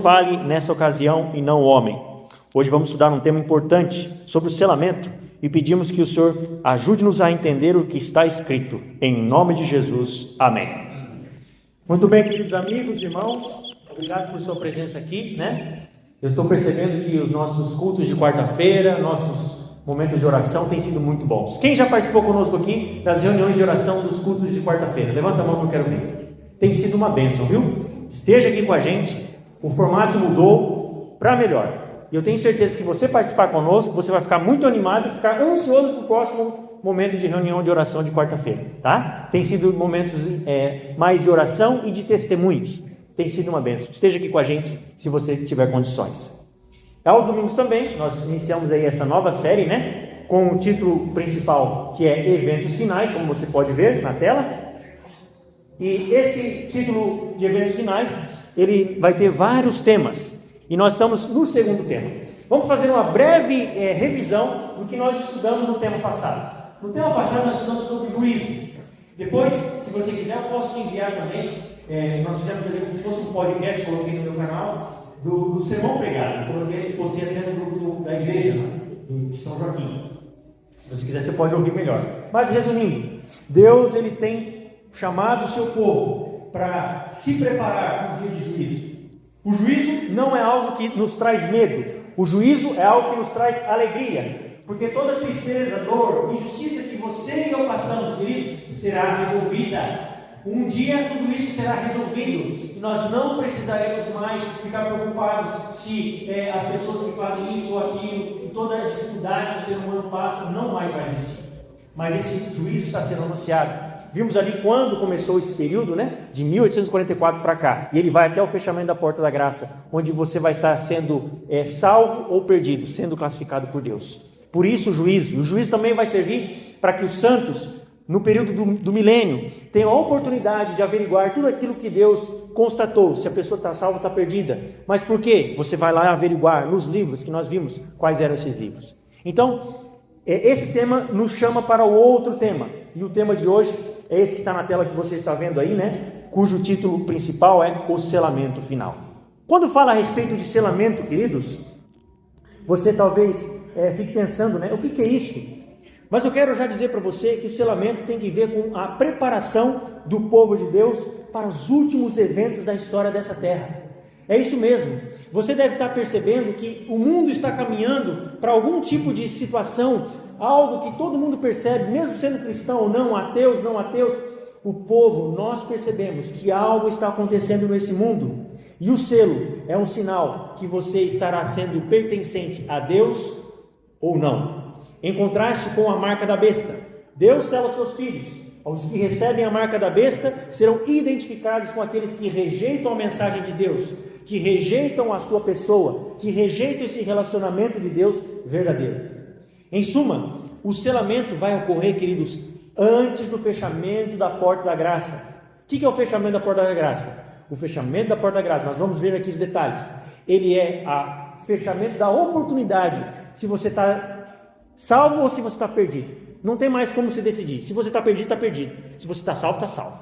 fale nessa ocasião e não o homem. Hoje vamos estudar um tema importante sobre o selamento e pedimos que o Senhor ajude-nos a entender o que está escrito. Em nome de Jesus. Amém. Muito bem, queridos amigos, irmãos, obrigado por sua presença aqui, Eu estou percebendo que os nossos cultos de quarta-feira, nossos momentos de oração têm sido muito bons. Quem já participou conosco aqui das reuniões de oração dos cultos de quarta-feira? Levanta a mão que eu quero ver. Tem sido uma bênção, viu? Esteja aqui com a gente. O formato mudou para melhor. E eu tenho certeza que você participar conosco, você vai ficar muito animado e ficar ansioso para o próximo momento de reunião de oração de quarta-feira, tá? Tem sido momentos mais de oração e de testemunhos. Tem sido uma bênção. Esteja aqui com a gente, se você tiver condições. Aos domingos também, nós iniciamos aí essa nova série, com o título principal, que é Eventos Finais, como você pode ver na tela. E esse título de Eventos Finais, ele vai ter vários temas. E nós estamos no segundo tema. Vamos fazer uma breve revisão do que nós estudamos no tema passado. No tema passado nós estudamos sobre juízo. Depois, se você quiser, eu posso te enviar também. Nós fizemos ali como se fosse um podcast, coloquei no meu canal, do Sermão Pregado. Postei até no grupo da igreja, de São Joaquim. Se você quiser, você pode ouvir melhor. Mas resumindo, Deus ele tem chamado o seu povo para se preparar para o dia de juízo. O juízo não é algo que nos traz medo. O juízo é algo que nos traz alegria. Porque toda tristeza, dor, injustiça que você e eu passamos, queridos, será resolvida. Um dia tudo isso será resolvido. E nós não precisaremos mais ficar preocupados se as pessoas que fazem isso ou aquilo, e toda a dificuldade que o ser humano passa, não mais vai existir. Mas esse juízo está sendo anunciado. Vimos ali quando começou esse período, de 1844 para cá. E ele vai até o fechamento da porta da graça, onde você vai estar sendo salvo ou perdido, sendo classificado por Deus. Por isso o juízo também vai servir para que os santos, no período do milênio, tenham a oportunidade de averiguar tudo aquilo que Deus constatou, se a pessoa está salva ou está perdida. Mas por quê? Você vai lá averiguar nos livros que nós vimos quais eram esses livros. Então, esse tema nos chama para o outro tema. E o tema de hoje é esse que está na tela que você está vendo aí, cujo título principal é o selamento final. Quando fala a respeito de selamento, queridos, você talvez fique pensando, o que é isso? Mas eu quero já dizer para você que o selamento tem que ver com a preparação do povo de Deus para os últimos eventos da história dessa terra. É isso mesmo. Você deve estar percebendo que o mundo está caminhando para algum tipo de situação, algo que todo mundo percebe, mesmo sendo cristão ou não, ateus, o povo, nós percebemos que algo está acontecendo nesse mundo. E o selo é um sinal que você estará sendo pertencente a Deus ou não. Em contraste com a marca da besta, Deus sela seus filhos. Os que recebem a marca da besta serão identificados com aqueles que rejeitam a mensagem de Deus, que rejeitam a sua pessoa, que rejeitam esse relacionamento de Deus verdadeiro. Em suma, o selamento vai ocorrer, queridos, antes do fechamento da porta da graça. O que é o fechamento da porta da graça? O fechamento da porta da graça, nós vamos ver aqui os detalhes. Ele é o fechamento da oportunidade, se você está salvo ou se você está perdido. Não tem mais como se decidir. Se você está perdido, está perdido. Se você está salvo, está salvo.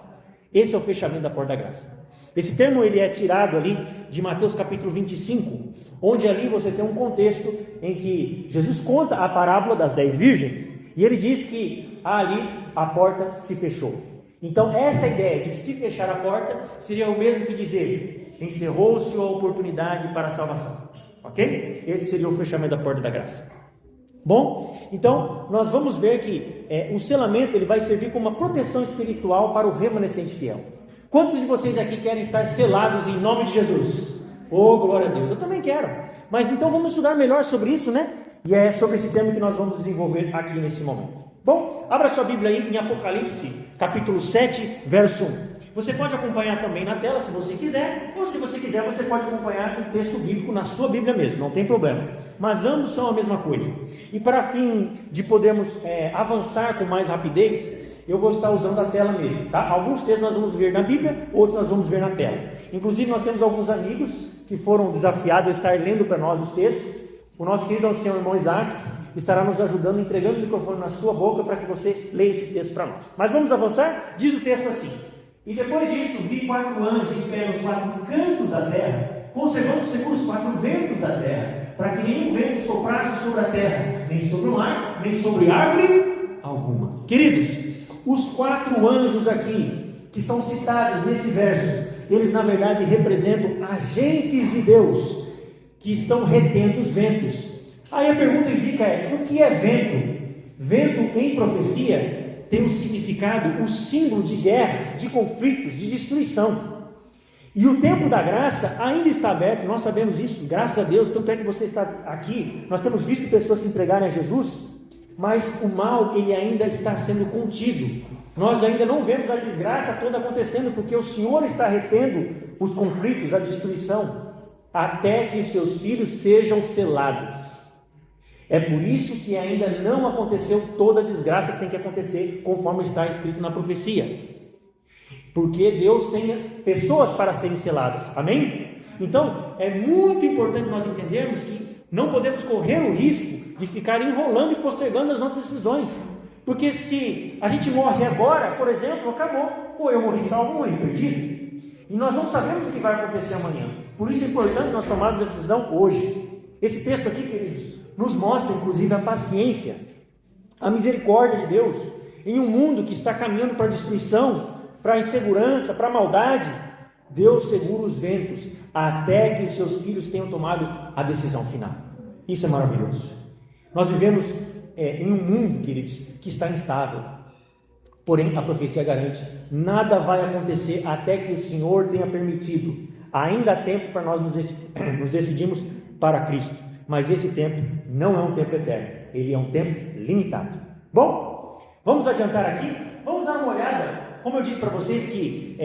Esse é o fechamento da porta da graça. Esse termo ele é tirado ali de Mateus capítulo 25, onde ali você tem um contexto em que Jesus conta a parábola das 10 virgens, e ele diz que ali a porta se fechou. Então essa ideia de se fechar a porta seria o mesmo que dizer: encerrou-se a oportunidade para a salvação. Ok? Esse seria o fechamento da porta da graça. Bom, então nós vamos ver que o selamento ele vai servir como uma proteção espiritual para o remanescente fiel. Quantos de vocês aqui querem estar selados em nome de Jesus? Oh, glória a Deus, eu também quero. Mas então vamos estudar melhor sobre isso, E é sobre esse tema que nós vamos desenvolver aqui nesse momento. Bom, abra sua Bíblia aí em Apocalipse, capítulo 7, verso 1. Você pode acompanhar também na tela, se você quiser, ou se você quiser, você pode acompanhar o texto bíblico na sua Bíblia mesmo, não tem problema. Mas ambos são a mesma coisa. E para fim de podermos avançar com mais rapidez, eu vou estar usando a tela mesmo, tá? Alguns textos nós vamos ver na Bíblia, outros nós vamos ver na tela. Inclusive nós temos alguns amigos que foram desafiados a estar lendo para nós os textos. O nosso querido ancião irmão Isaac estará nos ajudando, entregando o microfone na sua boca para que você leia esses textos para nós. Mas vamos avançar? Diz o texto assim: e depois disso vi 4 anjos em pé nos 4 cantos da terra, conservando seguros os 4 ventos da terra, para que nenhum vento soprasse sobre a terra, nem sobre o mar, nem sobre árvore alguma. Queridos, os 4 anjos aqui, que são citados nesse verso, eles na verdade representam agentes de Deus, que estão retendo os ventos. Aí a pergunta fica o que é vento? Vento em profecia tem o significado, o símbolo de guerras, de conflitos, de destruição. E o tempo da graça ainda está aberto, nós sabemos isso, graças a Deus, tanto é que você está aqui, nós temos visto pessoas se entregarem a Jesus, mas o mal, ele ainda está sendo contido. Nós ainda não vemos a desgraça toda acontecendo, porque o Senhor está retendo os conflitos, a destruição, até que os seus filhos sejam selados. É por isso que ainda não aconteceu toda a desgraça que tem que acontecer, conforme está escrito na profecia. Porque Deus tem pessoas para serem seladas, amém? Então, é muito importante nós entendermos que não podemos correr o risco de ficar enrolando e postergando as nossas decisões. Porque se a gente morre agora, por exemplo, acabou. Ou eu morri salvo ou morri perdido. E nós não sabemos o que vai acontecer amanhã. Por isso é importante nós tomarmos a decisão hoje. Esse texto aqui, queridos, nos mostra inclusive a paciência, a misericórdia de Deus em um mundo que está caminhando para a destruição, para a insegurança, para a maldade. Deus segura os ventos até que os seus filhos tenham tomado a decisão final. Isso é maravilhoso. Nós vivemos em um mundo, queridos, que está instável. Porém, a profecia garante, nada vai acontecer até que o Senhor tenha permitido. Ainda há tempo para nós nos decidirmos para Cristo. Mas esse tempo não é um tempo eterno. Ele é um tempo limitado. Bom, vamos adiantar aqui. Vamos dar uma olhada. Como eu disse para vocês que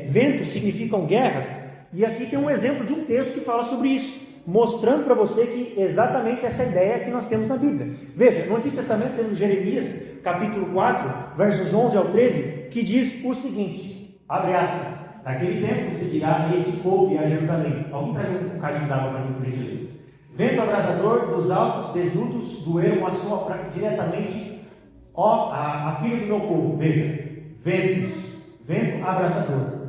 ventos significam guerras. E aqui tem um exemplo de um texto que fala sobre isso, mostrando para você que exatamente essa ideia que nós temos na Bíblia. Veja, no Antigo Testamento temos Jeremias, capítulo 4, versos 11 ao 13, que diz o seguinte, abre aspas, naquele tempo se dirá a este povo e a Jerusalém. Alguém traz um bocadinho d'água para mim, por gentileza. Vento abrasador dos altos desnudos doeram a sua diretamente, ó, a filha do meu povo. Veja, vento abrasador.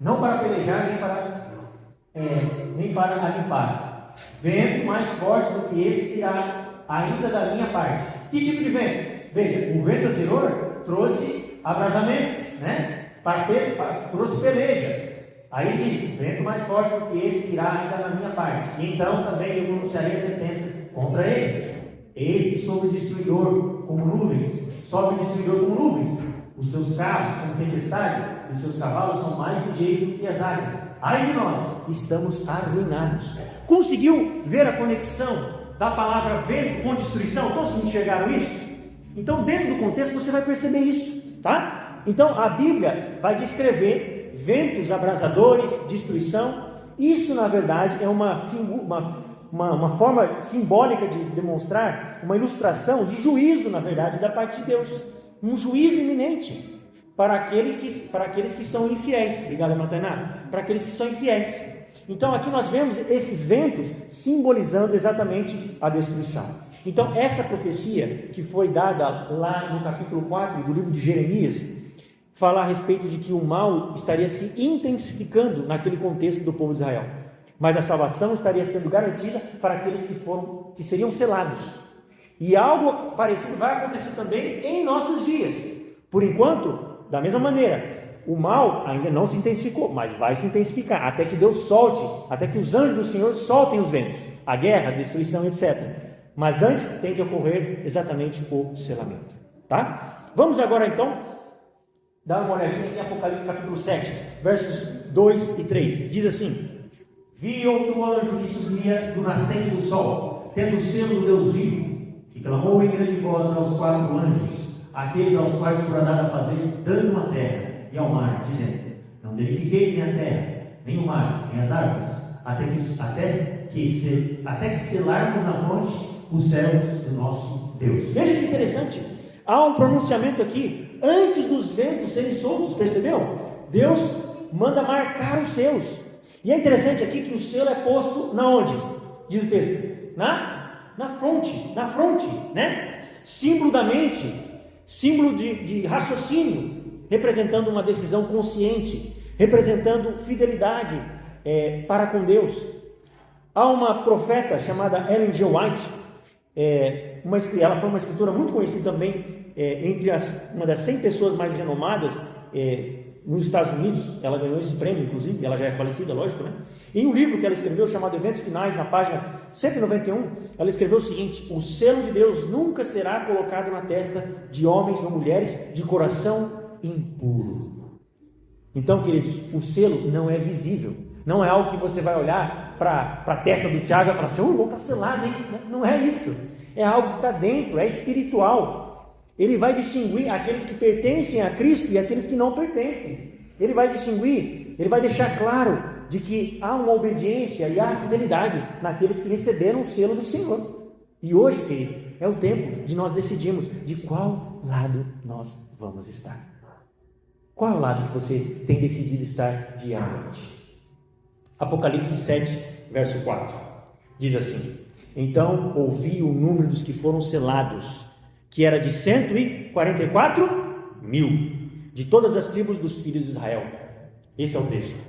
Não para pelejar, nem para limpar. Vento mais forte do que esse irá ainda da minha parte. Que tipo de vento? Veja, o vento anterior trouxe abrasamento, né? Trouxe peleja. Aí diz, vento mais forte do que esse irá ainda da minha parte. E então também eu pronunciarei a sentença contra eles. Eis que sobe o destruidor como nuvens, sobe o destruidor como nuvens. Os seus carros como tempestade, e os seus cavalos são mais ligeiros do que as águias. Ai de nós, estamos arruinados. Conseguiu ver a conexão da palavra vento com destruição? Todos enxergaram isso? Então, dentro do contexto, você vai perceber isso, tá? Então, a Bíblia vai descrever ventos abrasadores, destruição. Isso, na verdade, é uma forma simbólica de demonstrar uma ilustração de juízo, na verdade, da parte de Deus. Um juízo iminente para aqueles que são infiéis. Obrigado, irmão Tainá. Para aqueles que são infiéis. Então, aqui nós vemos esses ventos simbolizando exatamente a destruição. Então, essa profecia que foi dada lá no capítulo 4 do livro de Jeremias, fala a respeito de que o mal estaria se intensificando naquele contexto do povo de Israel. Mas a salvação estaria sendo garantida para aqueles que seriam selados. E algo parecido vai acontecer também em nossos dias. Por enquanto, da mesma maneira, o mal ainda não se intensificou, mas vai se intensificar, até que Deus solte, até que os anjos do Senhor soltem os ventos, a guerra, a destruição, etc. Mas antes tem que ocorrer exatamente o selamento. Tá? Vamos agora então dar uma olhadinha em Apocalipse capítulo 7, versos 2 e 3. Diz assim: vi outro anjo que subia do nascente do sol, tendo o selo do Deus vivo, e clamou em grande voz aos 4 anjos, aqueles aos quais foi dado a fazer dano à terra e ao mar, dizendo: não danifiqueis nem a terra, nem o mar, nem as árvores, até que selarmos na fronte os céus do nosso Deus. Veja que interessante, há um pronunciamento aqui, antes dos ventos serem soltos, percebeu? Deus manda marcar os seus. E é interessante aqui que o selo é posto na onde? Diz o texto, na fronte, né? Símbolo da mente, símbolo de raciocínio, representando uma decisão consciente, representando fidelidade, para com Deus. Há uma profeta chamada Ellen G. White, ela foi uma escritora muito conhecida também, entre uma das 100 pessoas mais renomadas nos Estados Unidos. Ela ganhou esse prêmio, inclusive, ela já é falecida, lógico, né? Em um livro que ela escreveu, chamado Eventos Finais, na página 191, ela escreveu o seguinte: o selo de Deus nunca será colocado na testa de homens ou mulheres de coração impuro. Então, queridos, o selo não é visível, não é algo que você vai olhar para a testa do Tiago e falar assim: o gol está selado, hein? Não é isso, é algo que está dentro, é espiritual. Ele vai distinguir aqueles que pertencem a Cristo e aqueles que não pertencem. Ele vai distinguir, ele vai deixar claro de que há uma obediência e há fidelidade naqueles que receberam o selo do Senhor. E hoje, querido, é o tempo de nós decidirmos de qual lado nós vamos estar. Qual é o lado que você tem decidido estar diariamente? Apocalipse 7, verso 4, diz assim: então ouvi o número dos que foram selados, que era de 144 mil, de todas as tribos dos filhos de Israel. Esse é o texto.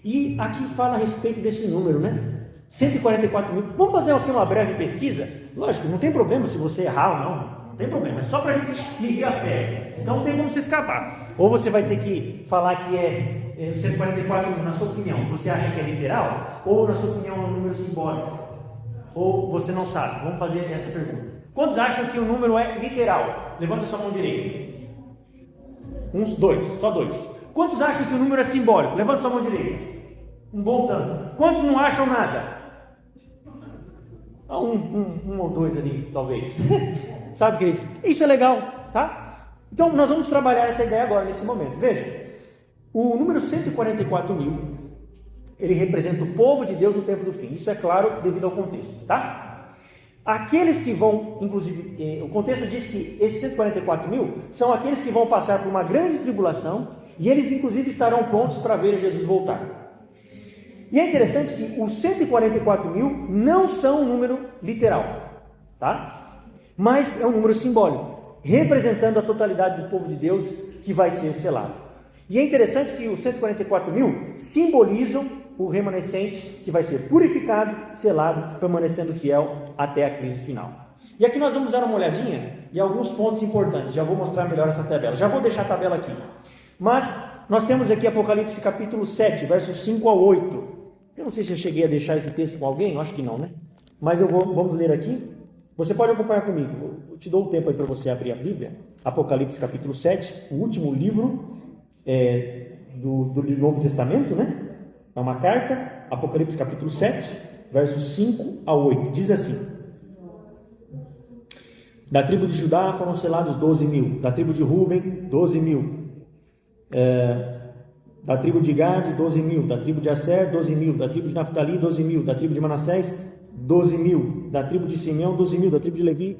E aqui fala a respeito desse número, né? 144 mil. Vamos fazer aqui uma breve pesquisa? Lógico, não tem problema se você errar ou não tem problema, é só para a gente seguir a fé. Então não tem como você escapar. Ou você vai ter que falar que é 144 mil, na sua opinião, você acha que é literal? Ou na sua opinião é um número simbólico? Ou você não sabe? Vamos fazer essa pergunta. Quantos acham que o número é literal? Levanta sua mão direita. Uns dois, só dois. Quantos acham que o número é simbólico? Levanta sua mão direita. Um bom tanto. Quantos não acham nada? Um ou dois ali, talvez. Sabe, queridos? Isso é legal, tá? Então, nós vamos trabalhar essa ideia agora, nesse momento. Veja, o número 144 mil, ele representa o povo de Deus no tempo do fim. Isso é claro devido ao contexto, tá? Aqueles que vão, inclusive, o contexto diz que esses 144 mil são aqueles que vão passar por uma grande tribulação e eles, inclusive, estarão prontos para ver Jesus voltar. E é interessante que os 144 mil não são um número literal, tá? Mas é um número simbólico, representando a totalidade do povo de Deus que vai ser selado. E é interessante que os 144 mil simbolizam o remanescente que vai ser purificado, selado, permanecendo fiel até a crise final. E aqui nós vamos dar uma olhadinha em alguns pontos importantes. Já vou mostrar melhor essa tabela. Já vou deixar a tabela aqui. Mas nós temos aqui Apocalipse capítulo 7, versos 5 ao 8. Eu não sei se eu cheguei a deixar esse texto com alguém, eu acho que não, né? Mas vamos ler aqui. Você pode acompanhar comigo. Eu te dou o tempo aí para você abrir a Bíblia. Apocalipse capítulo 7, o último livro do Novo Testamento, né? É uma carta, Apocalipse capítulo 7, versos 5 a 8. Diz assim: da tribo de Judá foram selados 12 mil, da tribo de Ruben, 12 mil, da tribo de Gade, 12 mil, da tribo de Aser, 12 mil, da tribo de Naftali, 12 mil, da tribo de Manassés, 12 mil, da tribo de Simeão, 12 mil, da tribo de Levi,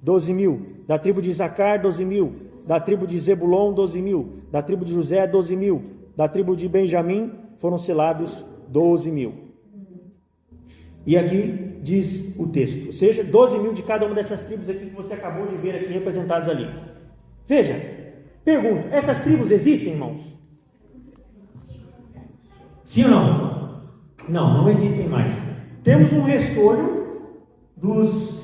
12 mil, da tribo de Isacar, 12 mil, da tribo de Zebulon, 12 mil, da tribo de José, 12 mil, da tribo de Benjamim foram selados 12 mil. E aqui diz o texto, ou seja, 12 mil de cada uma dessas tribos aqui que você acabou de ver aqui representadas ali. Veja, pergunto, essas tribos existem, irmãos? Sim ou não? Não existem mais. Temos um restolho dos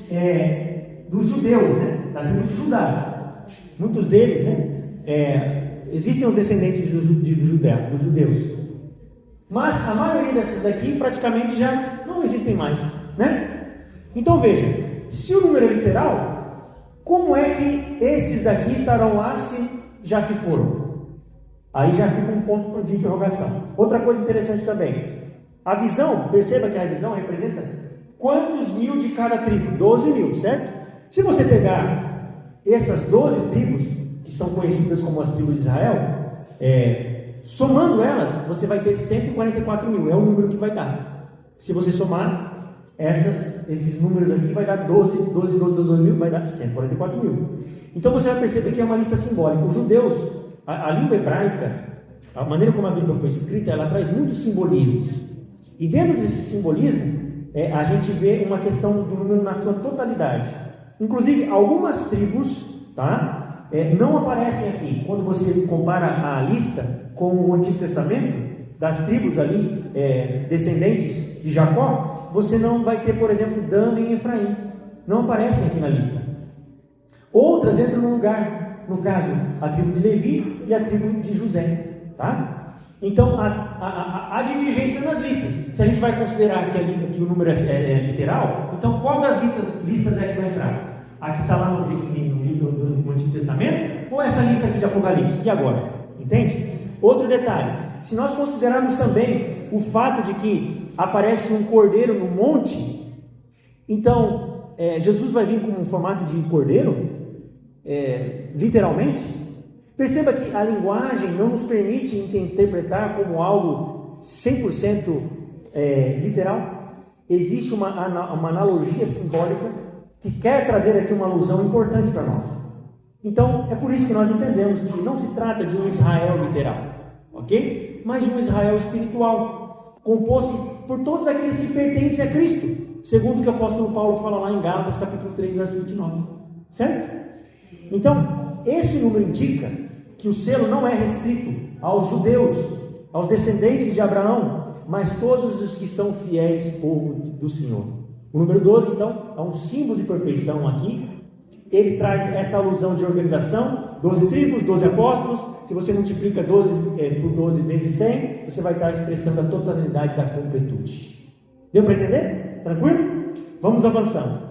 judeus, né? Da tribo de Judá. Muitos deles, né? Existem os descendentes dos judeus. Mas a maioria dessas daqui praticamente já não existem mais, né? Então veja, se o número é literal, como é que esses daqui estarão lá se já se foram? Aí já fica um ponto de interrogação. Outra coisa interessante também, a visão, perceba que a visão representa quantos mil de cada tribo? 12 mil, certo? Se você pegar essas 12 tribos, que são conhecidas como as tribos de Israel, somando elas, você vai ter 144 mil, é o número que vai dar. Se você somar esses números aqui, vai dar 12 mil, vai dar 144 mil. Então você vai perceber que é uma lista simbólica. Os judeus, a língua hebraica, a maneira como a Bíblia foi escrita, ela traz muitos simbolismos. E dentro desse simbolismo, a gente vê uma questão do número na sua totalidade. Inclusive, algumas tribos, tá? Não aparecem aqui. Quando você compara a lista com o Antigo Testamento, das tribos ali descendentes de Jacó, você não vai ter, por exemplo, Dan e Efraim. Não aparecem aqui na lista. Outras entram no lugar, no caso, a tribo de Levi e a tribo de José. Tá? Então, há divergência nas listas. Se a gente vai considerar que o número é literal, então qual das listas é que vai entrar? A que está lá no Antigo Testamento ou essa lista aqui de Apocalipse? E agora? Entende? Outro detalhe, se nós considerarmos também o fato de que aparece um cordeiro no monte, então Jesus vai vir com um formato de cordeiro, literalmente. Perceba que a linguagem não nos permite interpretar como algo 100% literal. Existe uma analogia simbólica que quer trazer aqui uma alusão importante para nós. Então, é por isso que nós entendemos que não se trata de um Israel literal, ok? Mas de um Israel espiritual, composto por todos aqueles que pertencem a Cristo, segundo o que o apóstolo Paulo fala lá em Gálatas, capítulo 3, verso 29, certo? Então, esse número indica que o selo não é restrito aos judeus, aos descendentes de Abraão, mas todos os que são fiéis povo do Senhor. O número 12, então, é um símbolo de perfeição aqui. Ele traz essa alusão de organização, 12 tribos, 12 apóstolos. Se você multiplica 12 por 12 vezes 100, você vai estar expressando a totalidade da completude. Deu para entender? Tranquilo? Vamos avançando.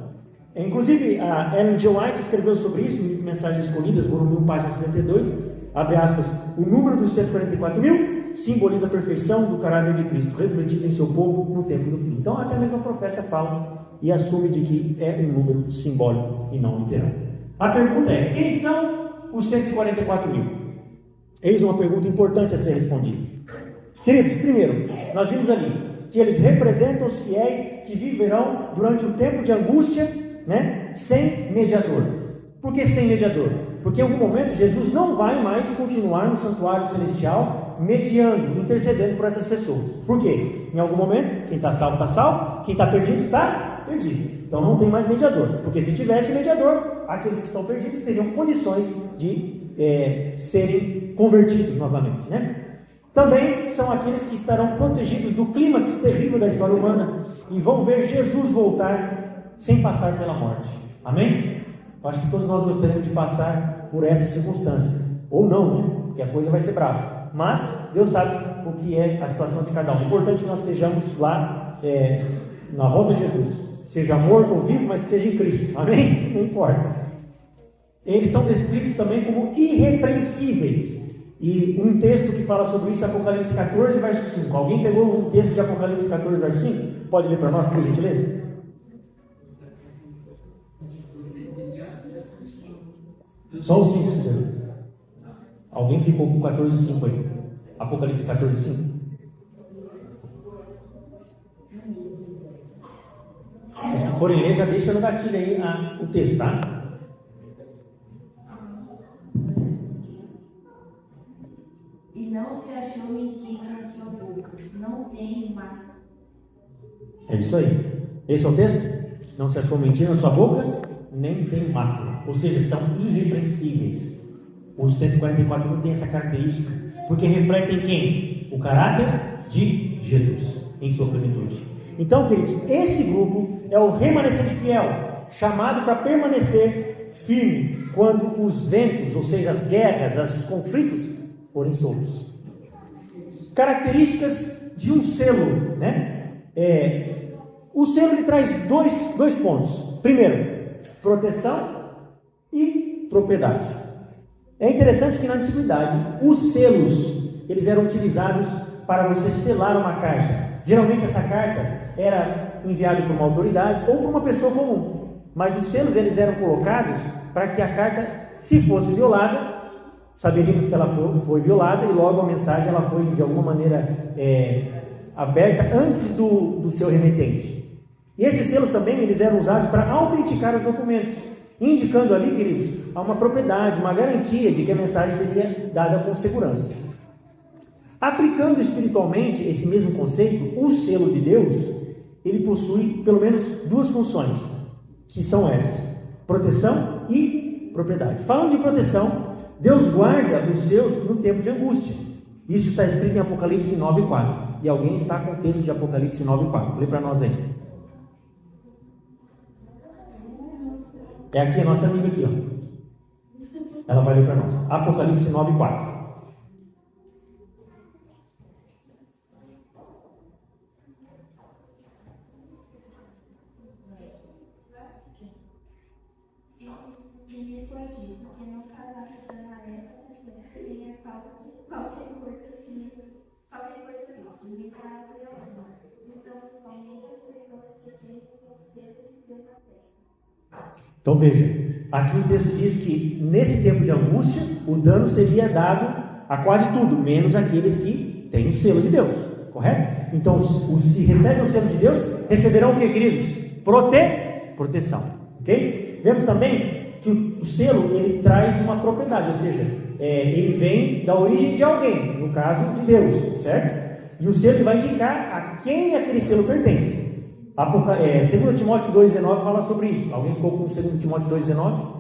Inclusive, a Ellen G. White escreveu sobre isso no livro Mensagens Escolhidas, volume 1, página 72, abre aspas, o número dos 144.000 simboliza a perfeição do caráter de Cristo, refletido em seu povo no tempo do fim. Então, até mesmo o profeta fala e assume de que é um número simbólico e não literal. A pergunta é, quem são os 144.000? Eis uma pergunta importante a ser respondida. Queridos, primeiro, nós vimos ali que eles representam os fiéis que viverão durante o tempo de angústia, sem mediador. Por que sem mediador? Porque em algum momento Jesus não vai mais continuar no santuário celestial mediando, intercedendo por essas pessoas. Por quê? Em algum momento, quem está salvo, quem está perdido está perdido. Então não tem mais mediador, porque se tivesse mediador, aqueles que estão perdidos teriam condições de serem convertidos novamente, Também são aqueles que estarão protegidos do clímax terrível da história humana e vão ver Jesus voltar sem passar pela morte. Amém? Eu acho que todos nós gostaríamos de passar por essa circunstância. Ou não, porque a coisa vai ser brava. Mas Deus sabe o que é a situação de cada um. O importante é que nós estejamos lá na volta de Jesus. Seja morto ou vivo, mas que seja em Cristo. Amém? Não importa. Eles são descritos também como irrepreensíveis. E um texto que fala sobre isso é Apocalipse 14, verso 5. Alguém pegou um texto de Apocalipse 14, verso 5? Pode ler para nós, por gentileza? Só os 5, senhor. Alguém ficou com 14,5 aí? Apocalipse 14,5. Os que forem ler, já deixa no gatilho aí o texto, tá? E não se achou mentira na sua boca, não tem mácula. É isso aí. Esse é o texto? Não se achou mentira na sua boca, nem tem mácula. Ou seja, são irrepreensíveis. Os 144 têm essa característica, porque refletem quem? O caráter de Jesus, em sua plenitude. Então, queridos, esse grupo é o remanescente fiel, chamado para permanecer firme quando os ventos, ou seja, as guerras, os conflitos, forem soltos. Características de um selo, o selo ele traz dois pontos. Primeiro, proteção e propriedade. É interessante que na antiguidade os selos eles eram utilizados para você selar uma carta. Geralmente essa carta era enviada por uma autoridade ou por uma pessoa comum. Mas os selos eles eram colocados para que a carta, se fosse violada, saberíamos que ela foi violada e logo a mensagem ela foi de alguma maneira aberta antes do seu remetente. E esses selos também eles eram usados para autenticar os documentos, indicando ali, queridos, uma propriedade, uma garantia de que a mensagem seria dada com segurança. Aplicando espiritualmente esse mesmo conceito, o selo de Deus, ele possui pelo menos duas funções, que são essas: proteção e propriedade. Falando de proteção, Deus guarda os seus no tempo de angústia. Isso está escrito em Apocalipse 9:4. E alguém está com o texto de Apocalipse 9:4. Lê para nós aí. É aqui a nossa amiga aqui, ó. Ela vai ler para nós. Apocalipse 9:4. Nisso é dito que não casasse na época tenha qualquer coisa limitado e alguma. Então, somente as pessoas que têm o selo de Deus na testa. Então veja, aqui o texto diz que nesse tempo de angústia, o dano seria dado a quase tudo, menos aqueles que têm o selo de Deus, correto? Então os que recebem o selo de Deus receberão o que, queridos? Proteção, ok? Vemos também que o selo, ele traz uma propriedade, ou seja, ele vem da origem de alguém, no caso de Deus, certo? E o selo vai indicar a quem aquele selo pertence. 2 Timóteo 2,19 fala sobre isso. Alguém ficou com 2 Timóteo 2,19?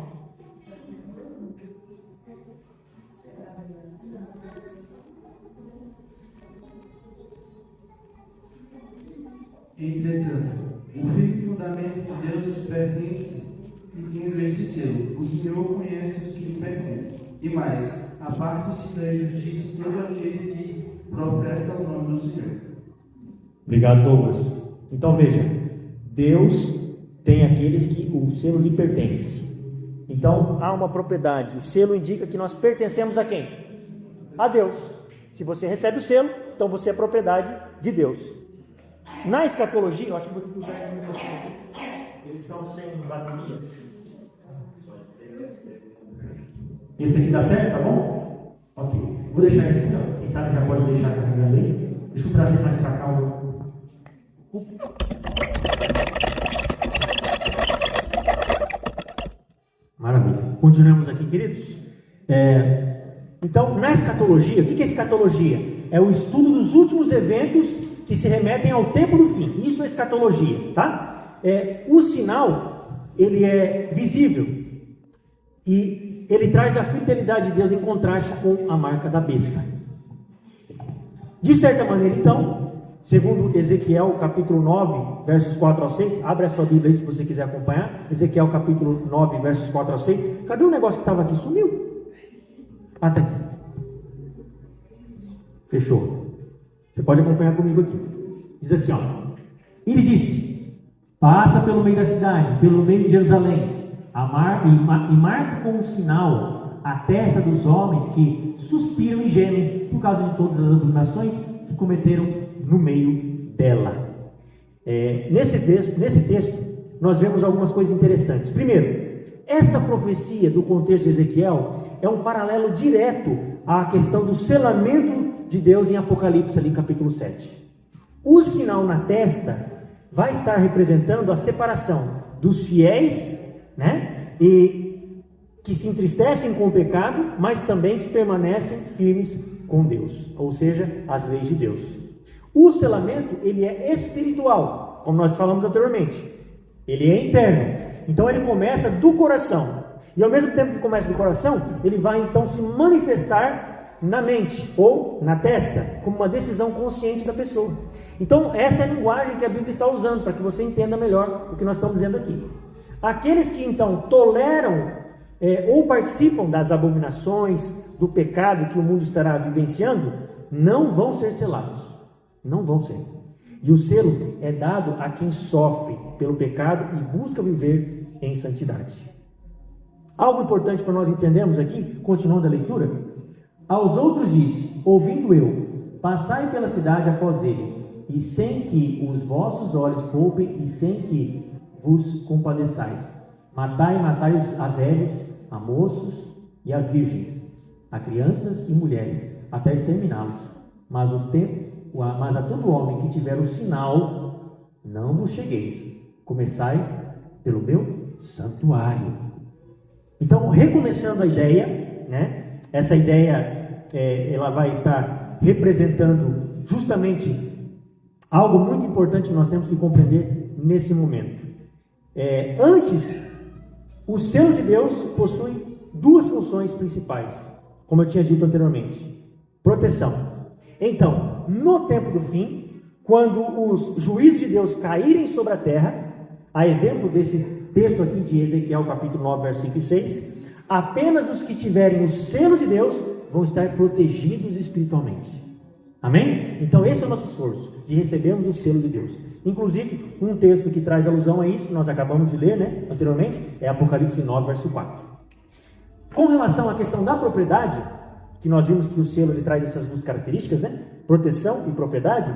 Entretanto, o firme fundamento de Deus pertence em este selo. O Senhor conhece os que lhe pertencem. E mais, aparte-se da justiça todo aquele que professa o nome do Senhor. Obrigado, Douglas. Então veja, Deus tem aqueles que o selo lhe pertence. Então há uma propriedade. O selo indica que nós pertencemos a quem? A Deus. Se você recebe o selo, então você é propriedade de Deus. Na escatologia, eu acho que vou usar essa microfone aqui. Eles estão sem bateria. Esse aqui está certo, tá bom? Ok. Vou deixar esse aqui, ó. Quem sabe já pode deixar carregando aí. Deixa eu trazer mais para cá o. Maravilha. Continuamos aqui, queridos. Então, na escatologia, o que é escatologia? É o estudo dos últimos eventos que se remetem ao tempo do fim. Isso é escatologia, tá? O sinal, ele é visível e ele traz a fidelidade de Deus em contraste com a marca da besta. De certa maneira, então, segundo Ezequiel capítulo 9, versos 4 ao 6, abre a sua Bíblia aí se você quiser acompanhar. Ezequiel capítulo 9, versos 4 ao 6. Cadê o negócio que estava aqui? Sumiu. Ah, tá aqui. Fechou. Você pode acompanhar comigo aqui. Diz assim, ó. Ele disse: passa pelo meio da cidade, pelo meio de Jerusalém, e marca com um sinal a testa dos homens que suspiram e gemem por causa de todas as abominações que cometeram no meio dela. Nesse texto, nós vemos algumas coisas interessantes. Primeiro, essa profecia do contexto de Ezequiel é um paralelo direto à questão do selamento de Deus em Apocalipse, ali capítulo 7. O sinal na testa vai estar representando a separação dos fiéis, né, e que se entristecem com o pecado, mas também que permanecem firmes com Deus, ou seja, as leis de Deus. O selamento, ele é espiritual, como nós falamos anteriormente. Ele é interno. Então ele começa do coração. E ao mesmo tempo que começa do coração, ele vai então se manifestar na mente ou na testa, como uma decisão consciente da pessoa. Então essa é a linguagem que a Bíblia está usando, para que você entenda melhor o que nós estamos dizendo aqui. Aqueles que então toleram ou participam das abominações, do pecado que o mundo estará vivenciando, não vão ser selados. Não vão ser. E o selo é dado a quem sofre pelo pecado e busca viver em santidade. Algo importante para nós entendermos aqui, continuando a leitura. Aos outros disse: ouvindo eu, passai pela cidade após ele, e sem que os vossos olhos poupem, e sem que vos compadeçais. Matai a velhos, a moços e a virgens, a crianças e mulheres, até exterminá-los. Mas a todo homem que tiver o sinal, não vos chegueis. Começai pelo meu santuário. Então, recomeçando a ideia, né? Essa ideia, ela vai estar representando justamente algo muito importante que nós temos que compreender nesse momento. Antes, o selo de Deus possui duas funções principais, como eu tinha dito anteriormente: proteção. Então, no tempo do fim, quando os juízos de Deus caírem sobre a terra, a exemplo desse texto aqui de Ezequiel capítulo 9, verso 5 e 6, apenas os que tiverem o selo de Deus vão estar protegidos espiritualmente. Amém? Então esse é o nosso esforço, de recebermos o selo de Deus. Inclusive, um texto que traz alusão a isso, nós acabamos de ler, né, anteriormente, é Apocalipse 9, verso 4. Com relação à questão da propriedade, que nós vimos que o selo ele traz essas duas características, né, proteção e propriedade,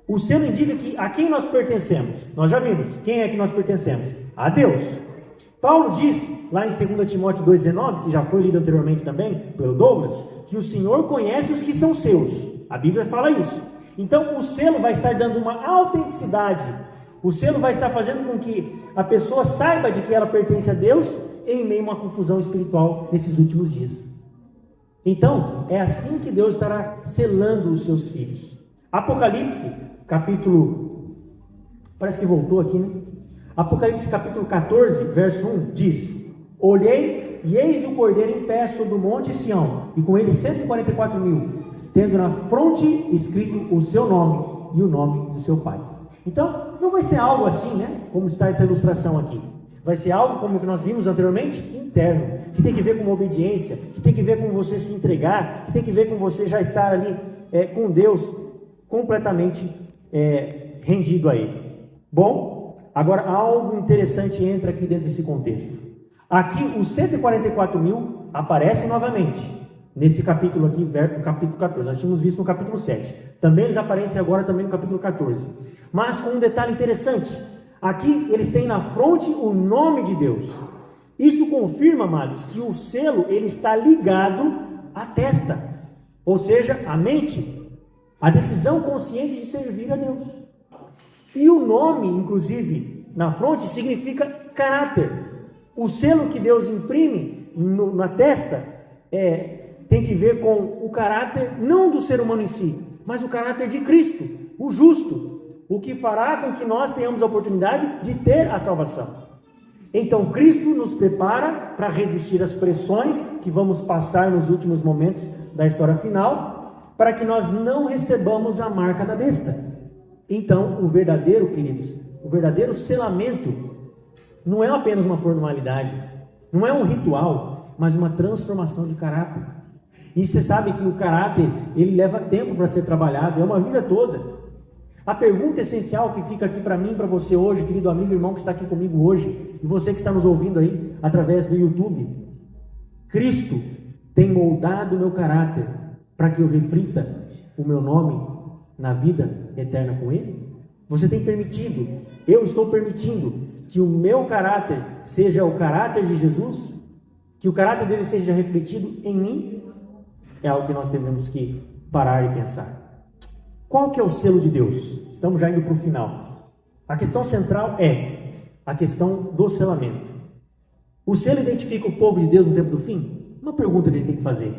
o selo indica que a quem nós pertencemos. Nós já vimos, quem é que nós pertencemos? A Deus. Paulo diz, lá em 2 Timóteo 2,19, que já foi lido anteriormente também, pelo Douglas, que o Senhor conhece os que são seus. A Bíblia fala isso. Então, o selo vai estar dando uma autenticidade. O selo vai estar fazendo com que a pessoa saiba de que ela pertence a Deus em meio a uma confusão espiritual nesses últimos dias. Então, é assim que Deus estará selando os seus filhos. Apocalipse, capítulo... Parece que voltou aqui, né? Apocalipse capítulo 14, verso 1, diz: Olhei, e eis o Cordeiro em pé sobre o monte Sião, e com ele 144.000, tendo na fronte escrito o seu nome e o nome do seu pai. Então, não vai ser algo assim, né? Como está essa ilustração aqui. Vai ser algo, como que nós vimos anteriormente, interno, que tem que ver com uma obediência, que tem que ver com você se entregar, que tem que ver com você já estar ali com Deus completamente rendido a Ele. Bom, agora algo interessante entra aqui dentro desse contexto. Aqui os 144.000 aparecem novamente, nesse capítulo aqui, capítulo 14, nós tínhamos visto no capítulo 7. Também eles aparecem agora também no capítulo 14. Mas com um detalhe interessante, aqui eles têm na fronte o nome de Deus. Isso confirma, amados, que o selo ele está ligado à testa, ou seja, à mente, a decisão consciente de servir a Deus. E o nome, inclusive, na fronte significa caráter. O selo que Deus imprime na testa tem que ver com o caráter não do ser humano em si, mas o caráter de Cristo, o justo, o que fará com que nós tenhamos a oportunidade de ter a salvação. Então Cristo nos prepara para resistir às pressões que vamos passar nos últimos momentos da história final, para que nós não recebamos a marca da besta. Então o verdadeiro, queridos, o verdadeiro selamento não é apenas uma formalidade, não é um ritual, mas uma transformação de caráter. E você sabe que o caráter, ele leva tempo para ser trabalhado, é uma vida toda. A pergunta essencial que fica aqui para mim e para você hoje, querido amigo e irmão que está aqui comigo hoje, e você que está nos ouvindo aí através do YouTube: Cristo tem moldado o meu caráter para que eu reflita o meu nome na vida eterna com Ele? Você tem permitido, eu estou permitindo que o meu caráter seja o caráter de Jesus? Que o caráter dele seja refletido em mim? É algo que nós temos que parar e pensar. Qual que é o selo de Deus? Estamos já indo para o final. A questão central é a questão do selamento. O selo identifica o povo de Deus no tempo do fim? Uma pergunta que a gente tem que fazer.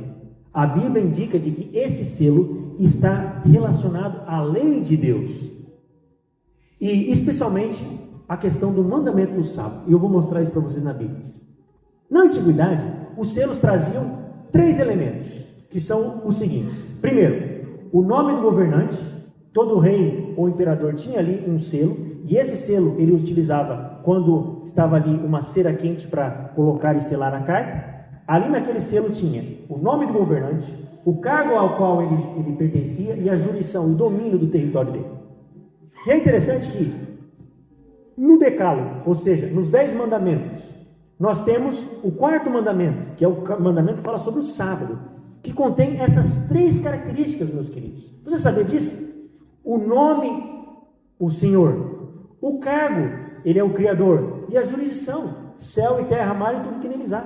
A Bíblia indica de que esse selo está relacionado à lei de Deus. E especialmente a questão do mandamento do sábado. E eu vou mostrar isso para vocês na Bíblia. Na antiguidade, os selos traziam 3 elementos, que são os seguintes. Primeiro, o nome do governante. Todo rei ou imperador tinha ali um selo, e esse selo ele utilizava quando estava ali uma cera quente para colocar e selar a carta. Ali naquele selo tinha o nome do governante, o cargo ao qual ele pertencia e a jurisdição, o domínio do território dele. E é interessante que no Decálogo, ou seja, nos 10 mandamentos, nós temos o 4º mandamento, que é o mandamento que fala sobre o sábado, que contém essas 3 características, meus queridos. Você sabia disso? O nome, o Senhor. O cargo, Ele é o Criador. E a jurisdição, céu e terra, mar e tudo que neles há.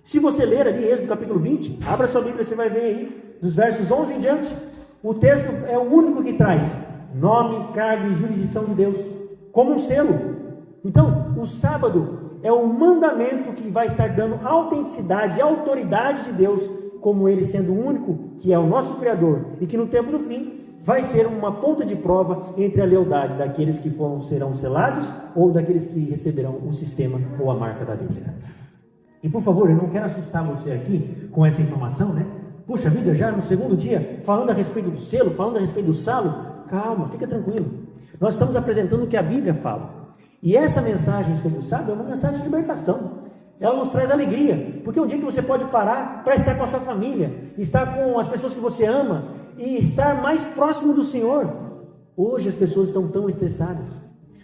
Se você ler ali, Êxodo capítulo 20, abra sua Bíblia, você vai ver aí, dos versos 11 em diante, o texto é o único que traz nome, cargo e jurisdição de Deus, como um selo. Então, o sábado é um mandamento que vai estar dando autenticidade e autoridade de Deus, como Ele sendo o único, que é o nosso Criador, e que no tempo do fim vai ser uma ponta de prova entre a lealdade daqueles que serão selados ou daqueles que receberão o sistema ou a marca da besta. E por favor, eu não quero assustar você aqui com essa informação, né? Puxa vida, já no segundo dia, falando a respeito do selo, falando a respeito do salo. Calma, fica tranquilo. Nós estamos apresentando o que a Bíblia fala. E essa mensagem sobre o sábado é uma mensagem de libertação. Ela nos traz alegria, porque é um dia que você pode parar para estar com a sua família, estar com as pessoas que você ama e estar mais próximo do Senhor. Hoje as pessoas estão tão estressadas,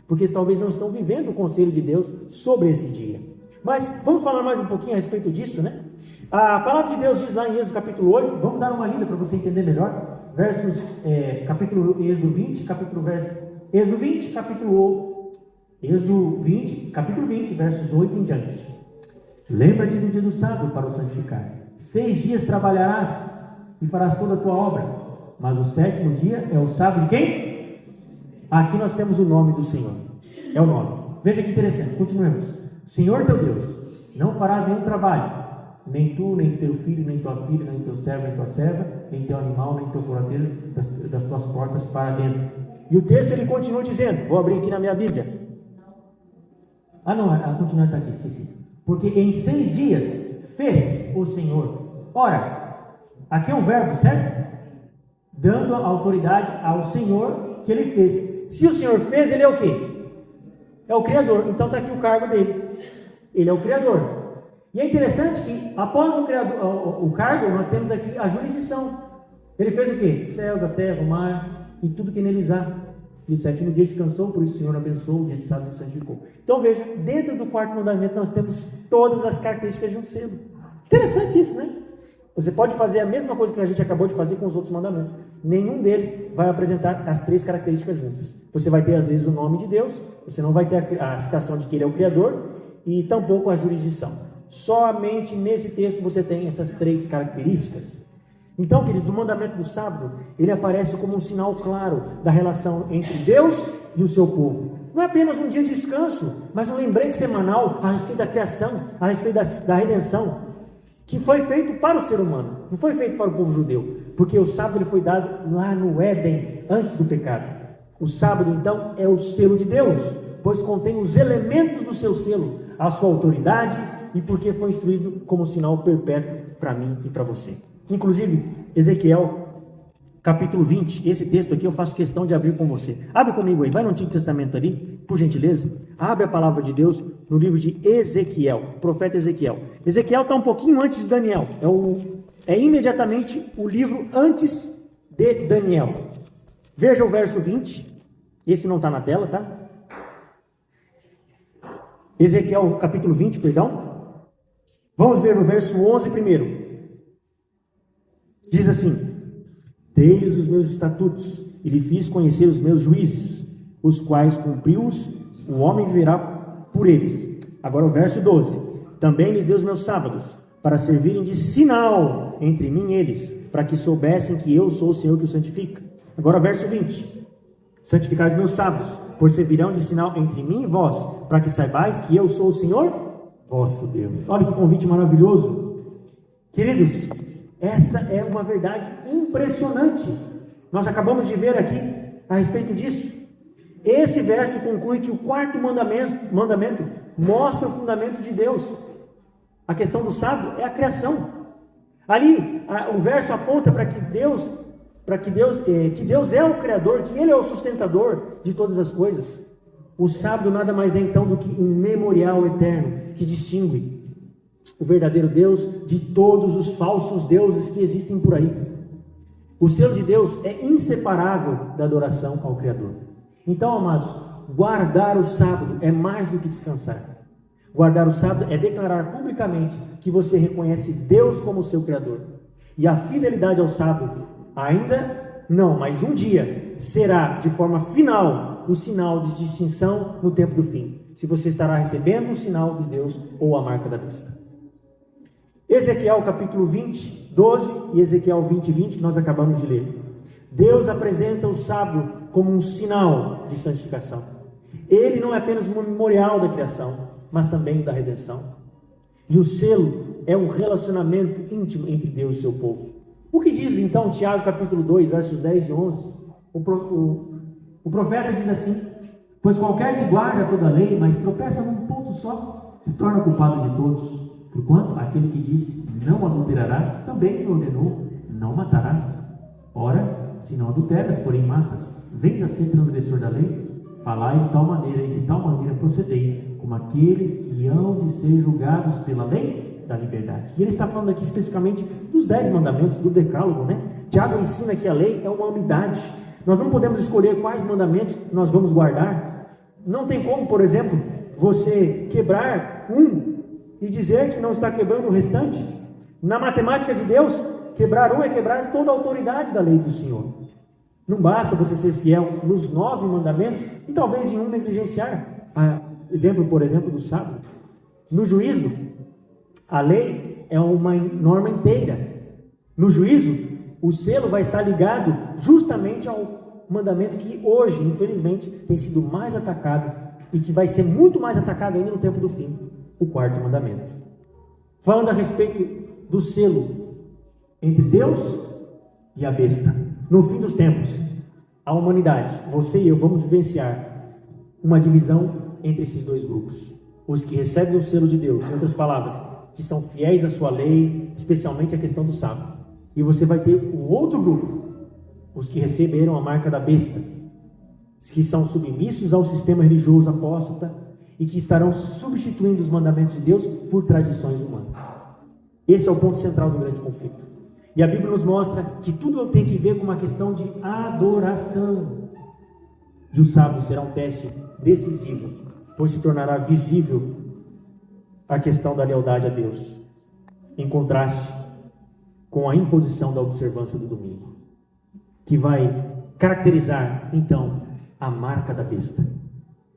porque talvez não estão vivendo o conselho de Deus sobre esse dia. Mas vamos falar mais um pouquinho a respeito disso, né? A palavra de Deus diz lá em Êxodo capítulo 8, vamos dar uma lida para você entender melhor, capítulo 20, capítulo 20, versos 8 em diante. Lembra-te do dia do sábado para o santificar. 6 dias trabalharás e farás toda a tua obra, mas o 7º dia é o sábado de quem? Aqui nós temos o nome do Senhor, é o nome. Veja que interessante, continuemos. Senhor teu Deus, não farás nenhum trabalho, nem tu, nem teu filho, nem tua filha, nem teu servo, nem tua serva, nem teu animal, nem teu furateiro das tuas portas para dentro. E o texto ele continua dizendo, vou abrir aqui na minha Bíblia. Ah não, a continuação está aqui, esqueci. Porque em 6 dias fez o Senhor. Ora, aqui é um verbo, certo? Dando a autoridade ao Senhor que ele fez. Se o Senhor fez, ele é o quê? É o Criador. Então está aqui o cargo dele. Ele é o Criador. E é interessante que após o cargo, nós temos aqui a jurisdição. Ele fez o quê? Céus, a terra, o mar e tudo que neles há. E o 7º dia descansou, por isso o Senhor abençoou, o dia de sábado santificou. Então veja, dentro do 4º mandamento nós temos todas as características de um selo. Interessante isso, né? Você pode fazer a mesma coisa que a gente acabou de fazer com os outros mandamentos. Nenhum deles vai apresentar as 3 características juntas. Você vai ter às vezes o nome de Deus, você não vai ter a citação de que Ele é o Criador e tampouco a jurisdição. Somente nesse texto você tem essas 3 características. Então, queridos, o mandamento do sábado, ele aparece como um sinal claro da relação entre Deus e o seu povo. Não é apenas um dia de descanso, mas um lembrete semanal a respeito da criação, a respeito da redenção, que foi feito para o ser humano, não foi feito para o povo judeu, porque o sábado ele foi dado lá no Éden, antes do pecado. O sábado, então, é o selo de Deus, pois contém os elementos do seu selo, a sua autoridade e porque foi instruído como sinal perpétuo para mim e para você. Inclusive, Ezequiel, capítulo 20, esse texto aqui eu faço questão de abrir com você. Abre comigo aí, vai no Antigo Testamento ali, por gentileza. Abre a palavra de Deus no livro de Ezequiel, profeta Ezequiel. Ezequiel está um pouquinho antes de Daniel, é imediatamente o livro antes de Daniel. Veja o verso 20, esse não está na tela, tá? Ezequiel, capítulo 20, perdão. Vamos ver o verso 11 primeiro. Diz assim: dei-lhes os meus estatutos e lhe fiz conhecer os meus juízos, os quais cumpriu-os, o homem viverá por eles. Agora o verso 12: também lhes dei os meus sábados, para servirem de sinal entre mim e eles, para que soubessem que eu sou o Senhor que os santifica. Agora o verso 20: santificai os meus sábados, pois servirão de sinal entre mim e vós, para que saibais que eu sou o Senhor vosso Deus. Olha que convite maravilhoso. Queridos, essa é uma verdade impressionante. Nós acabamos de ver aqui a respeito disso. Esse verso conclui que o 4º mandamento mostra o fundamento de Deus. A questão do sábado é a criação. Ali, o verso aponta para que Deus é o Criador, que Ele é o sustentador de todas as coisas. O sábado nada mais é então do que um memorial eterno que distingue o verdadeiro Deus de todos os falsos deuses que existem por aí. O selo de Deus é inseparável da adoração ao Criador. Então, amados, guardar o sábado é mais do que descansar. Guardar o sábado é declarar publicamente que você reconhece Deus como seu Criador. E a fidelidade ao sábado ainda não, mas um dia será de forma final o sinal de distinção no tempo do fim. Se você estará recebendo o sinal de Deus ou a marca da besta. Ezequiel capítulo 20, 12 e Ezequiel 20, 20, que nós acabamos de ler. Deus apresenta o sábado como um sinal de santificação. Ele não é apenas um memorial da criação, mas também da redenção. E o selo é um relacionamento íntimo entre Deus e seu povo. O que diz então Tiago capítulo 2, versos 10 e 11? O profeta diz assim: pois qualquer que guarda toda a lei, mas tropeça num ponto só, se torna culpado de todos. Porquanto aquele que disse, não adulterarás, também ordenou, não matarás. Ora, se não adulteras, porém matas, vens a ser transgressor da lei? Falai de tal maneira e de tal maneira procedei, como aqueles que hão de ser julgados pela lei da liberdade. E ele está falando aqui especificamente dos 10 mandamentos, do decálogo, né? Tiago ensina que a lei é uma unidade. Nós não podemos escolher quais mandamentos nós vamos guardar. Não tem como, por exemplo, você quebrar um e dizer que não está quebrando o restante. Na matemática de Deus, quebrar um é quebrar toda a autoridade da lei do Senhor. Não basta você ser fiel nos 9 mandamentos e talvez em um negligenciar. Exemplo, por exemplo, do sábado. No juízo, a lei é uma norma inteira. No juízo, o selo vai estar ligado justamente ao mandamento que hoje, infelizmente, tem sido mais atacado e que vai ser muito mais atacado ainda no tempo do fim, o 4º mandamento. Falando a respeito do selo entre Deus e a besta. No fim dos tempos, a humanidade, você e eu, vamos vivenciar uma divisão entre esses 2 grupos. Os que recebem o selo de Deus, em outras palavras, que são fiéis à sua lei, especialmente a questão do sábado. E você vai ter o outro grupo, os que receberam a marca da besta, os que são submissos ao sistema religioso apóstata e que estarão substituindo os mandamentos de Deus por tradições humanas. Esse é o ponto central do grande conflito. E a Bíblia nos mostra que tudo tem que ver com uma questão de adoração. E o sábado será um teste decisivo, pois se tornará visível a questão da lealdade a Deus, em contraste com a imposição da observância do domingo, que vai caracterizar, então, a marca da besta.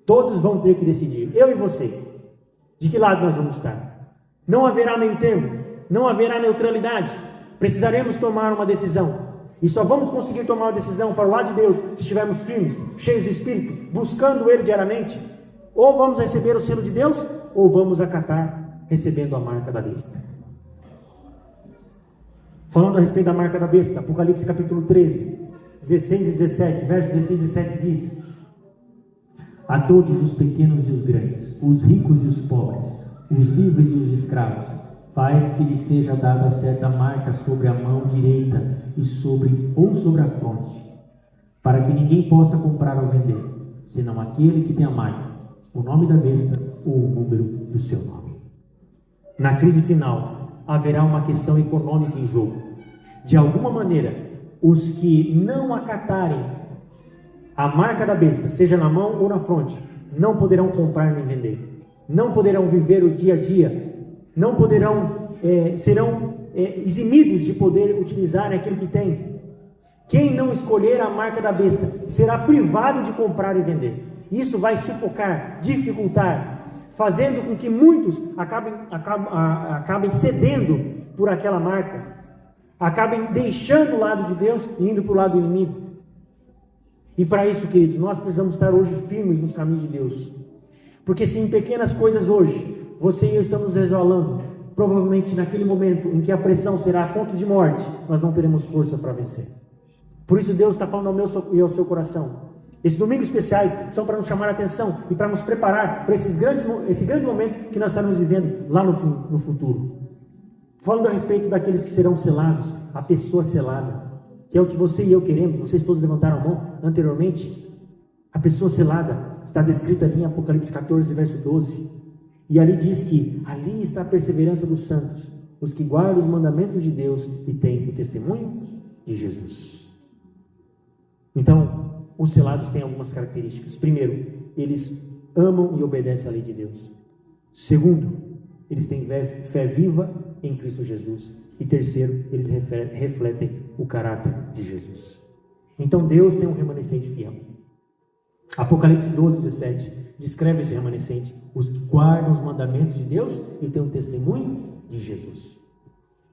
Todos vão ter que decidir, eu e você, de que lado nós vamos estar. Não haverá meio termo, não haverá neutralidade. Precisaremos tomar uma decisão. E só vamos conseguir tomar uma decisão para o lado de Deus se estivermos firmes, cheios do Espírito, buscando Ele diariamente. Ou vamos receber o selo de Deus, ou vamos acatar, recebendo a marca da besta. Falando a respeito da marca da besta, Apocalipse capítulo 13, 16 e 17, versos 16 e 17 diz: a todos os pequenos e os grandes, os ricos e os pobres, os livres e os escravos, faz que lhe seja dada certa marca sobre a mão direita e sobre a fronte, para que ninguém possa comprar ou vender, senão aquele que tem a marca, o nome da besta ou o número do seu nome. Na crise final, haverá uma questão econômica em jogo. De alguma maneira, os que não acatarem a marca da besta, seja na mão ou na fronte, não poderão comprar nem vender, não poderão viver o dia a dia, não poderão, serão eximidos de poder utilizar aquilo que tem. Quem não escolher a marca da besta será privado de comprar e vender. Isso vai sufocar, dificultar, fazendo com que muitos acabem cedendo por aquela marca, acabem deixando o lado de Deus e indo para o lado do inimigo. E para isso, queridos, nós precisamos estar hoje firmes nos caminhos de Deus, porque se em pequenas coisas hoje você e eu estamos resvalando, provavelmente naquele momento em que a pressão será a ponto de morte, nós não teremos força para vencer. Por isso Deus está falando ao meu e ao seu coração. Esses domingos especiais são para nos chamar a atenção e para nos preparar para esse grande momento que nós estaremos vivendo lá no futuro. Falando a respeito daqueles que serão selados, a pessoa selada, que é o que você e eu queremos. Vocês todos levantaram a mão anteriormente. A pessoa selada está descrita ali em Apocalipse 14, verso 12. E ali diz que ali está a perseverança dos santos, os que guardam os mandamentos de Deus e têm o testemunho de Jesus. Então, os selados têm algumas características. Primeiro, eles amam e obedecem à lei de Deus. Segundo, eles têm fé viva em Cristo Jesus. E terceiro, eles refletem o caráter de Jesus. Então Deus tem um remanescente fiel. Apocalipse 12, 17 descreve esse remanescente, os que guardam os mandamentos de Deus e têm o testemunho de Jesus.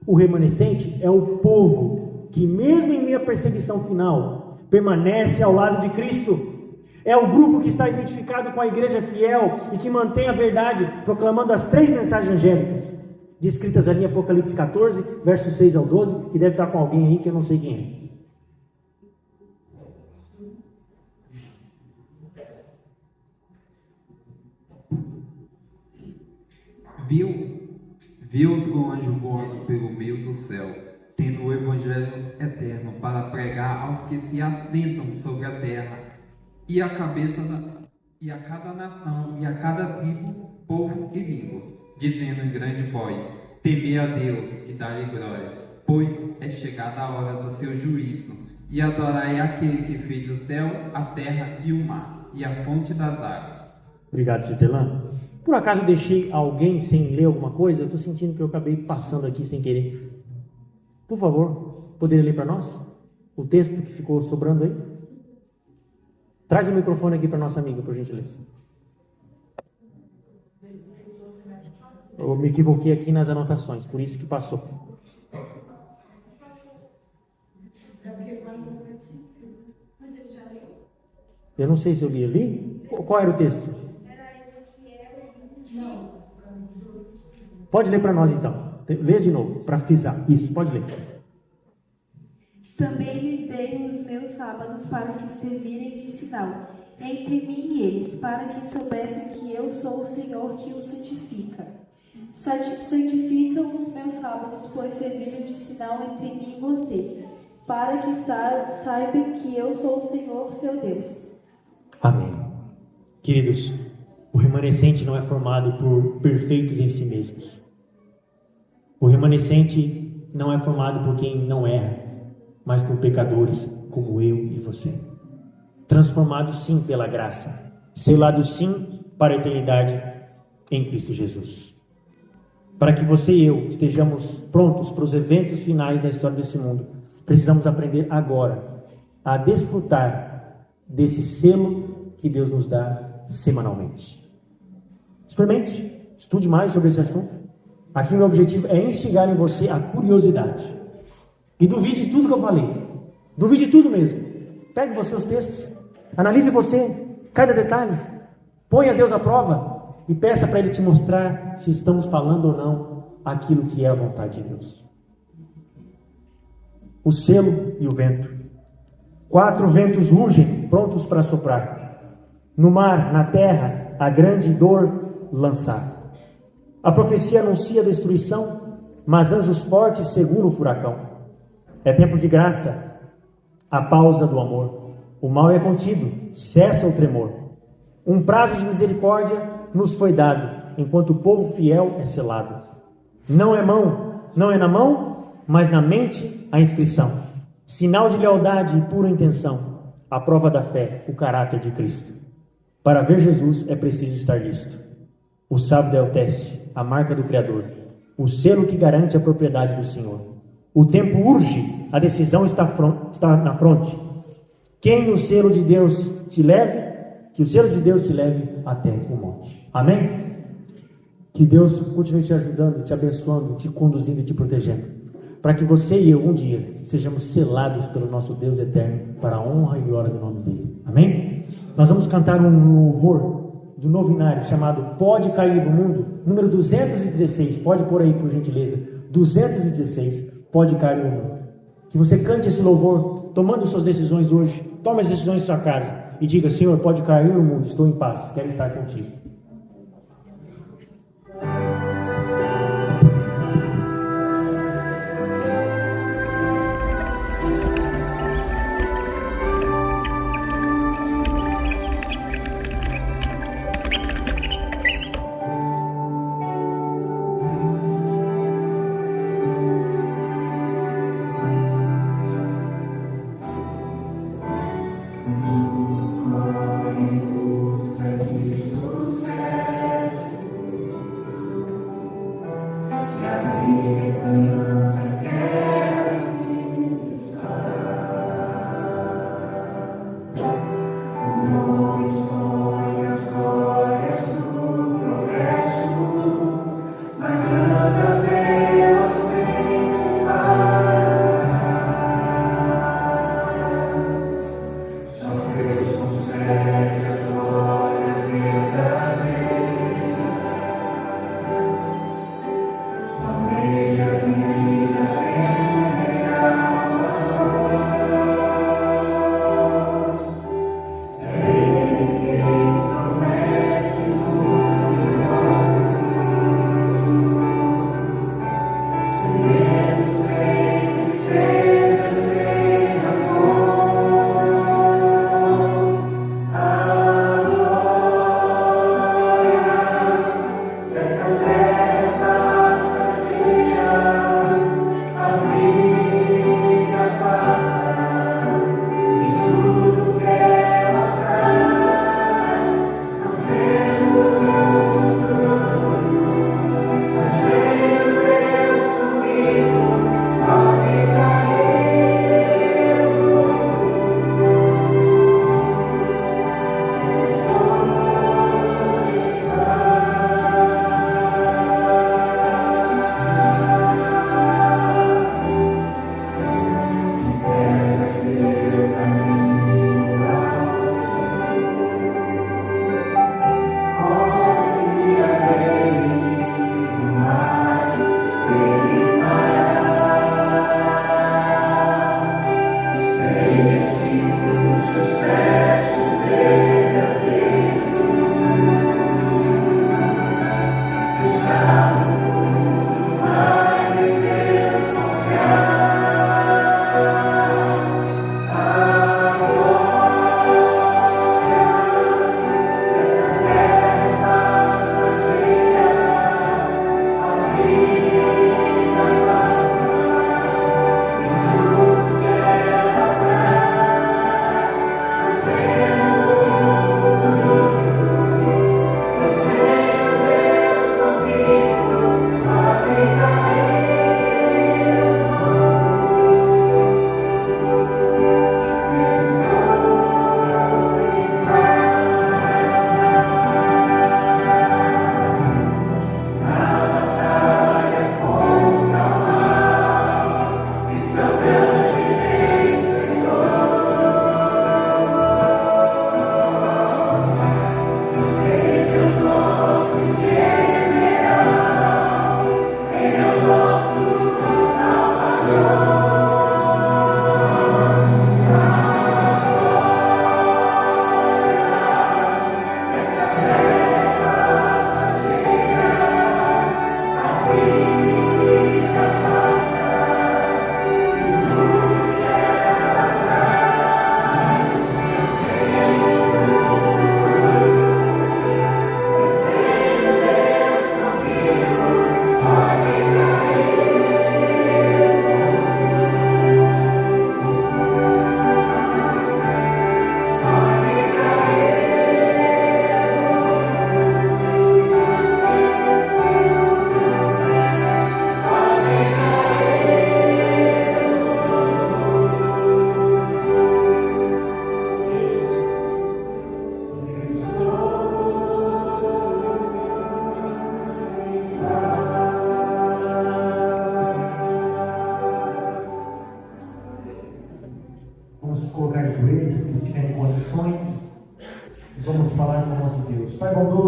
O remanescente é o povo que, mesmo em meio à perseguição final, permanece ao lado de Cristo. É o grupo que está identificado com a igreja fiel e que mantém a verdade, proclamando as 3 mensagens angélicas, descritas ali em Apocalipse 14, versos 6 ao 12, que deve estar com alguém aí que eu não sei quem é. Vi outro anjo voando pelo meio do céu, tendo o Evangelho eterno para pregar aos que se assentam sobre a terra, e a cada nação e a cada tribo, povo e língua, dizendo em grande voz: temei a Deus e dai-lhe glória, pois é chegada a hora do seu juízo, e adorai aquele que fez o céu, a terra e o mar, e a fonte das águas. Obrigado, Cirtelano. Por acaso eu deixei alguém sem ler alguma coisa? Eu estou sentindo que eu acabei passando aqui sem querer. Por favor, poderia ler para nós o texto que ficou sobrando aí? Traz o microfone aqui para nossa amiga, por gentileza. Eu me equivoquei aqui nas anotações, por isso que passou. Eu não sei se eu li ali. Qual era o texto? Pode ler para nós então. Lê de novo, para frisar. Isso, pode ler. Também lhes dei os meus sábados para que servirem de sinal entre mim e eles, para que soubessem que eu sou o Senhor que os santifica. Santificam os meus sábados, pois serviram de sinal entre mim e você, para que saibam que eu sou o Senhor, seu Deus. Amém. Queridos, o remanescente não é formado por perfeitos em si mesmos. O remanescente não é formado por quem não erra, mas por pecadores como eu e você. Transformados sim pela graça, selados sim para a eternidade em Cristo Jesus. Para que você e eu estejamos prontos para os eventos finais da história desse mundo, precisamos aprender agora a desfrutar desse selo que Deus nos dá semanalmente. Experimente, estude mais sobre esse assunto. Aqui meu objetivo é instigar em você a curiosidade. E duvide de tudo que eu falei. Duvide de tudo mesmo. Pegue você os textos, analise você cada detalhe, ponha Deus à prova e peça para Ele te mostrar se estamos falando ou não aquilo que é a vontade de Deus. O selo e o vento. 4 ventos rugem, prontos para soprar. No mar, na terra, a grande dor lançar. A profecia anuncia a destruição, mas anjos fortes seguram o furacão. É tempo de graça, a pausa do amor. O mal é contido, cessa o tremor. Um prazo de misericórdia nos foi dado, enquanto o povo fiel é selado. Não é na mão, mas na mente a inscrição. Sinal de lealdade e pura intenção. A prova da fé, o caráter de Cristo. Para ver Jesus é preciso estar listo. O sábado é o teste, a marca do Criador. O selo que garante a propriedade do Senhor. O tempo urge, a decisão está na fronte. Quem o selo de Deus te leve, que o selo de Deus te leve até o monte. Amém? Que Deus continue te ajudando, te abençoando, te conduzindo e te protegendo. Para que você e eu, um dia, sejamos selados pelo nosso Deus eterno, para a honra e glória do nome dele. Amém? Nós vamos cantar um louvor do novinário chamado Pode Cair do Mundo, número 216. Pode pôr aí, por gentileza. 216. Pode cair do mundo. Que você cante esse louvor, tomando suas decisões hoje. Tome as decisões em sua casa e diga: Senhor, pode cair o mundo, estou em paz, quero estar contigo. Jesus.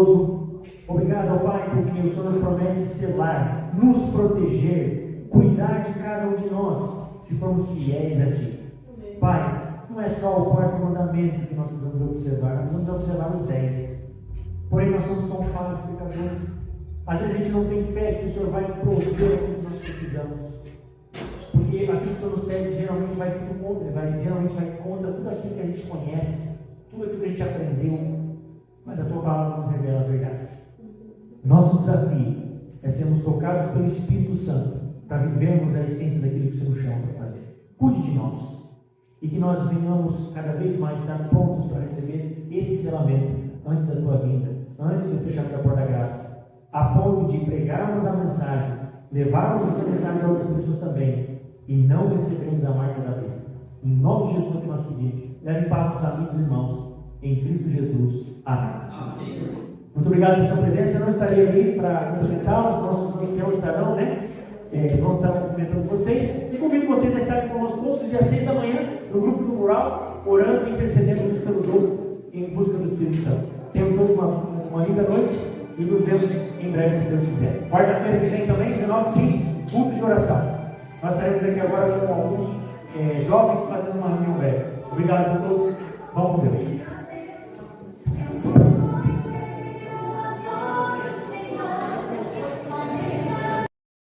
Todo-Poderoso, obrigado, ó Pai, porque o Senhor nos promete selar, nos proteger, cuidar de cada um de nós, se formos fiéis a Ti. Pai, não é só o quarto mandamento que nós precisamos observar, nós precisamos observar os 10. Porém, nós somos tão falhos, pecadores. Às vezes a gente não tem fé que o Senhor vai prover o que nós precisamos. Porque aquilo que o Senhor nos pede geralmente vai contra tudo aquilo que a gente conhece, tudo aquilo que a gente aprendeu. Mas a Tua palavra nos revela a verdade. Nosso desafio é sermos tocados pelo Espírito Santo para vivermos a essência daquilo que o Senhor nos chama para fazer. Cuide de nós. E que nós venhamos cada vez mais estar prontos para receber esse selamento antes da Tua vinda, antes do fechamento da porta grave, a ponto de pregarmos a mensagem, levarmos essa mensagem a outras pessoas também, e não recebermos a marca da besta. Em nome de Jesus que nós pedimos, leve paz aos amigos e irmãos, em Cristo Jesus. Amém. Muito obrigado pela sua presença. Eu não estarei ali para cumprimentá-los, nossos anciãos estarão, né? Vamos estar cumprimentando vocês. E convido vocês a estarem conosco todos os dias 6 da manhã, no grupo do Rural, orando e intercedendo uns pelos outros, em busca do Espírito Santo. Tenham todos uma linda noite e nos vemos em breve, se Deus quiser. Quarta-feira que vem também, 19h15, culto de oração. Nós estaremos aqui agora com alguns jovens fazendo uma reunião breve. Obrigado a todos. Vamos com Deus.